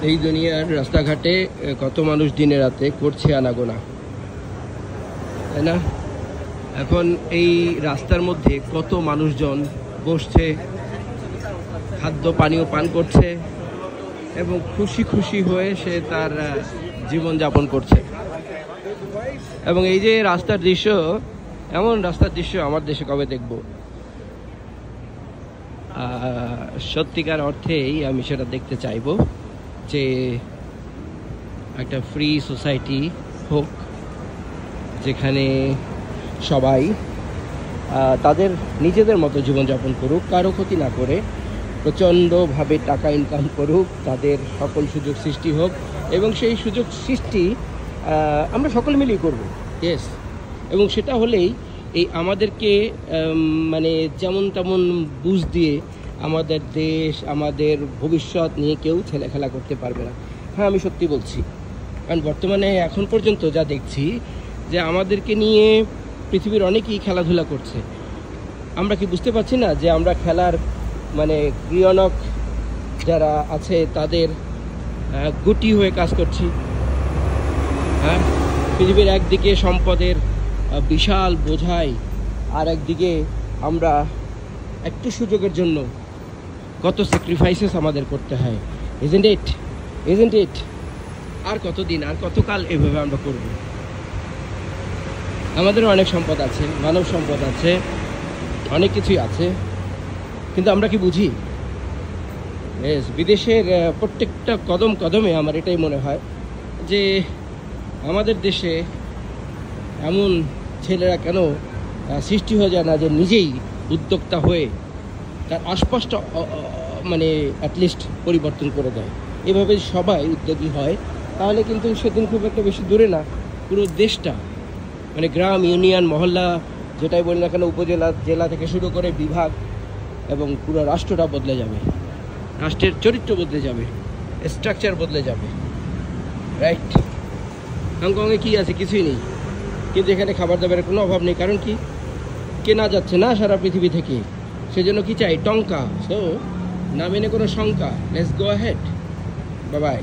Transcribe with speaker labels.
Speaker 1: এই দুনিয়ার রাস্তাঘাটে কত মানুষ দিনে রাতে করছে আনাগোনা, তাই না? এখন এই রাস্তার মধ্যে কত মানুষজন বসছে, খাদ্য পানীয় পান করছে এবং খুশি খুশি হয়ে সে তার জীবনযাপন করছে। এবং এই যে রাস্তার দৃশ্য, এমন রাস্তার দৃশ্য আমার দেশে কবে দেখব? সত্যিকার অর্থেই আমি সেটা দেখতে চাইবো, যে একটা ফ্রি সোসাইটি হোক, যেখানে সবাই তাদের নিজেদের মতো জীবনযাপন করুক, কারো ক্ষতি না করে, প্রচণ্ডভাবে টাকা ইনকাম করুক, তাদের সকল সুযোগ সৃষ্টি হোক এবং সেই সুযোগ সৃষ্টি আমরা সকলে মিলেই করব। ইয়েস, এবং সেটা হলেই এই আমাদেরকে মানে যেমন তেমন বুঝ দিয়ে আমাদের দেশ, আমাদের ভবিষ্যৎ নিয়ে কেউ ছেলেখেলা করতে পারবে না। হ্যাঁ, আমি সত্যি বলছি, কারণ বর্তমানে এখন পর্যন্ত যা দেখছি যে আমাদেরকে নিয়ে পৃথিবীর অনেকেই খেলাধুলা করছে। আমরা কি বুঝতে পারছি না যে আমরা খেলার মানে ক্রিয়ানক যারা আছে তাদের গুটি হয়ে কাজ করছি? হ্যাঁ, পৃথিবীর একদিকে সম্পদের বিশাল বোঝাই, আর একদিকে আমরা একটু সুযোগের জন্য কত স্যাক্রিফাইসেস আমাদের করতে হয়। Isn't it? আর কতদিন, আর কতকাল এভাবে আমরা করব? আমাদেরও অনেক সম্পদ আছে, মানব সম্পদ আছে, অনেক কিছুই আছে, কিন্তু আমরা কি বুঝি? বিদেশের প্রত্যেকটা কদম কদমে আমার এটাই মনে হয় যে আমাদের দেশে এমন ছেলেরা কেন সৃষ্টি হয়ে যায় না যে নিজেই উদ্যোক্তা হয়ে তার আশপাশটা মানে অ্যাটলিস্ট পরিবর্তন করে দেয়। এভাবে সবাই উদ্যোগী হয় তাহলে কিন্তু সেদিন খুব একটা বেশি দূরে না, পুরো দেশটা মানে গ্রাম, ইউনিয়ন, মহল্লা, যেটাই বলি না কেন, উপজেলা, জেলা থেকে শুরু করে বিভাগ এবং পুরো রাষ্ট্রটা বদলে যাবে, রাষ্ট্রের চরিত্র বদলে যাবে, স্ট্রাকচার বদলে যাবে। রাইট? হংকংয়ে কী আছে? কিছুই নেই, কিন্তু এখানে খাবার দাবারের কোনো অভাব নেই। কারণ কি? কেনা যাচ্ছে না সারা পৃথিবী থেকে, সেজন্য কি চাই? টঙ্কা। সো না মেনে কোনো শঙ্কা। Let's go ahead. Bye bye.